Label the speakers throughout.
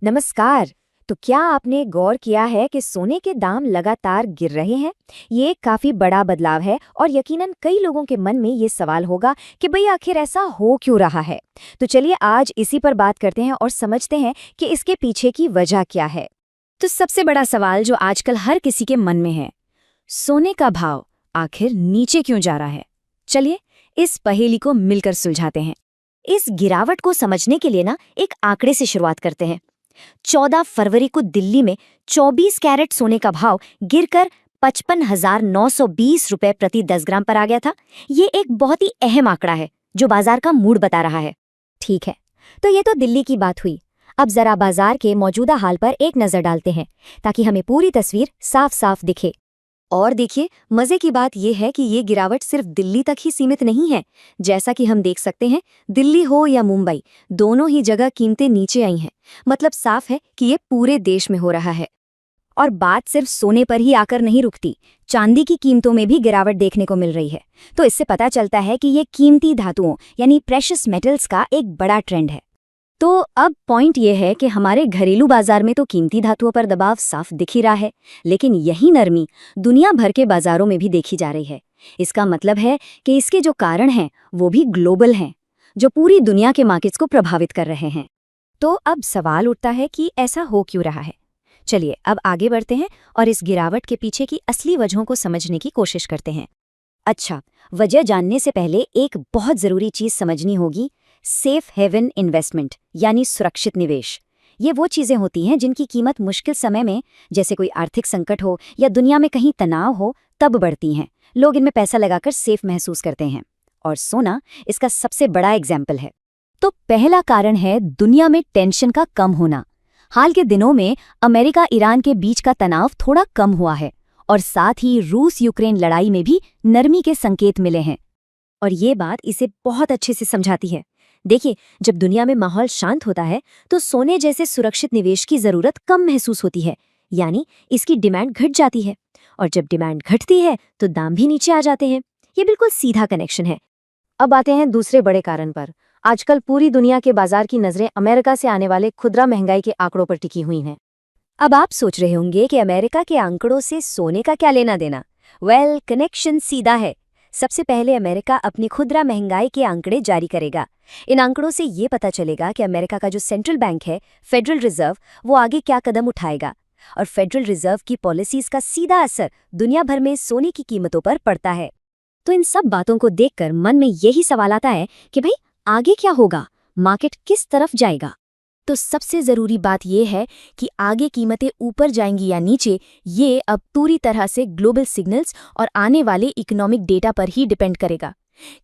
Speaker 1: नमस्कार। तो क्या आपने गौर किया है कि सोने के दाम लगातार गिर रहे हैं? ये एक काफी बड़ा बदलाव है और यकीनन कई लोगों के मन में ये सवाल होगा कि भाई आखिर ऐसा हो क्यों रहा है। तो चलिए आज इसी पर बात करते हैं और समझते हैं कि इसके पीछे की वजह क्या है।
Speaker 2: तो सबसे बड़ा सवाल जो आजकल हर किसी के मन में है, सोने का भाव आखिर नीचे क्यों जा रहा है? चलिए इस पहेली को मिलकर सुलझाते हैं।
Speaker 1: इस गिरावट को समझने के लिए ना एक आंकड़े से शुरुआत करते हैं। 14 फरवरी को दिल्ली में 24 कैरेट सोने का भाव गिरकर 55,920 रुपए प्रति 10 ग्राम पर आ गया था। ये एक बहुत ही अहम आंकड़ा है जो बाजार का मूड बता रहा है। ठीक है, तो ये तो दिल्ली की बात हुई। अब जरा बाजार के मौजूदा हाल पर एक नजर डालते हैं ताकि हमें पूरी तस्वीर साफ साफ दिखे। और देखिए, मजे की बात यह है कि ये गिरावट सिर्फ दिल्ली तक ही सीमित नहीं है। जैसा कि हम देख सकते हैं, दिल्ली हो या मुंबई, दोनों ही जगह कीमतें नीचे आई हैं। मतलब साफ है कि ये पूरे देश में हो रहा है। और बात सिर्फ सोने पर ही आकर नहीं रुकती, चांदी की कीमतों में भी गिरावट देखने को मिल रही है। तो इससे पता चलता है कि ये कीमती धातुओं यानी प्रेशियस मेटल्स का एक बड़ा ट्रेंड है। तो अब पॉइंट ये है कि हमारे घरेलू बाजार में तो कीमती धातुओं पर दबाव साफ दिख ही रहा है, लेकिन यही नरमी दुनिया भर के बाजारों में भी देखी जा रही है। इसका मतलब है कि इसके जो कारण हैं वो भी ग्लोबल हैं, जो पूरी दुनिया के मार्केट्स को प्रभावित कर रहे हैं। तो अब सवाल उठता है कि ऐसा हो क्यों रहा है। चलिए अब आगे बढ़ते हैं और इस गिरावट के पीछे की असली वजहों को समझने की कोशिश करते हैं। अच्छा, वजह जानने से पहले एक बहुत ज़रूरी चीज़ समझनी होगी। सेफ हेवन इन्वेस्टमेंट यानी सुरक्षित निवेश। ये वो चीज़ें होती हैं जिनकी कीमत मुश्किल समय में, जैसे कोई आर्थिक संकट हो या दुनिया में कहीं तनाव हो, तब बढ़ती हैं। लोग इनमें पैसा लगाकर सेफ महसूस करते हैं, और सोना इसका सबसे बड़ा एग्जाम्पल है। तो पहला कारण है दुनिया में टेंशन का कम होना। हाल के दिनों में अमेरिका ईरान के बीच का तनाव थोड़ा कम हुआ है, और साथ ही रूस यूक्रेन लड़ाई में भी नरमी के संकेत मिले हैं। और ये बात इसे बहुत अच्छे से समझाती है। देखिए, जब दुनिया में माहौल शांत होता है तो सोने जैसे सुरक्षित निवेश की जरूरत कम महसूस होती है, यानी इसकी डिमांड घट जाती है। और जब डिमांड घटती है तो दाम भी नीचे आ जाते हैं। ये बिल्कुल सीधा कनेक्शन है। अब आते हैं दूसरे बड़े कारण पर। आजकल पूरी दुनिया के बाजार की नजरें अमेरिका से आने वाले खुदरा महंगाई के आंकड़ों पर टिकी हुई हैं। अब आप सोच रहे होंगे कि अमेरिका के आंकड़ों से सोने का क्या लेना देना। कनेक्शन सीधा है। सबसे पहले अमेरिका अपनी खुदरा महंगाई के आंकड़े जारी करेगा। इन आंकड़ों से ये पता चलेगा कि अमेरिका का जो सेंट्रल बैंक है, फेडरल रिजर्व, वो आगे क्या कदम उठाएगा। और फेडरल रिजर्व की पॉलिसीज का सीधा असर दुनिया भर में सोने की कीमतों पर पड़ता है। तो इन सब बातों को देखकर मन में यही सवाल आता है कि भाई आगे क्या होगा, मार्केट किस तरफ जाएगा। तो सबसे ज़रूरी बात यह है कि आगे कीमतें ऊपर जाएंगी या नीचे, ये अब पूरी तरह से ग्लोबल सिग्नल्स और आने वाले इकोनॉमिक डेटा पर ही डिपेंड करेगा।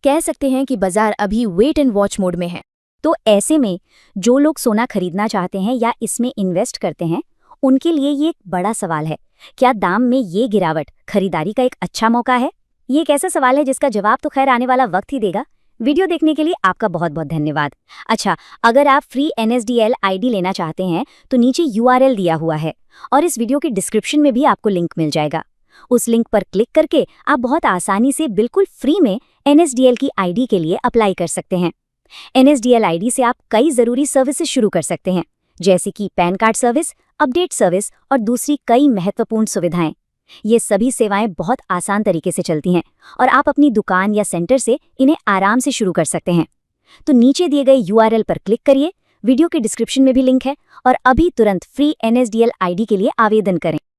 Speaker 1: कह सकते हैं कि बाजार अभी वेट एंड वॉच मोड में है। तो ऐसे में जो लोग सोना खरीदना चाहते हैं या इसमें इन्वेस्ट करते हैं, उनके लिए ये एक बड़ा सवाल है। क्या दाम में ये गिरावट खरीदारी का एक अच्छा मौका है? ये एक ऐसा सवाल है जिसका जवाब तो खैर आने वाला वक्त ही देगा। वीडियो देखने के लिए आपका बहुत बहुत धन्यवाद। अच्छा, अगर आप फ्री NSDL ID लेना चाहते हैं तो नीचे URL दिया हुआ है, और इस वीडियो के डिस्क्रिप्शन में भी आपको लिंक मिल जाएगा। उस लिंक पर क्लिक करके आप बहुत आसानी से बिल्कुल फ्री में NSDL की ID के लिए अप्लाई कर सकते हैं। NSDL ID से आप कई ज़रूरी सर्विसेज शुरू कर सकते हैं, जैसे कि pan card service, update service और दूसरी कई महत्वपूर्ण सुविधाएं। ये सभी सेवाएं बहुत आसान तरीके से चलती हैं, और आप अपनी दुकान या सेंटर से इन्हें आराम से शुरू कर सकते हैं। तो नीचे दिए गए URL पर क्लिक करिए, वीडियो के डिस्क्रिप्शन में भी लिंक है, और अभी तुरंत फ्री NSDL ID के लिए आवेदन करें।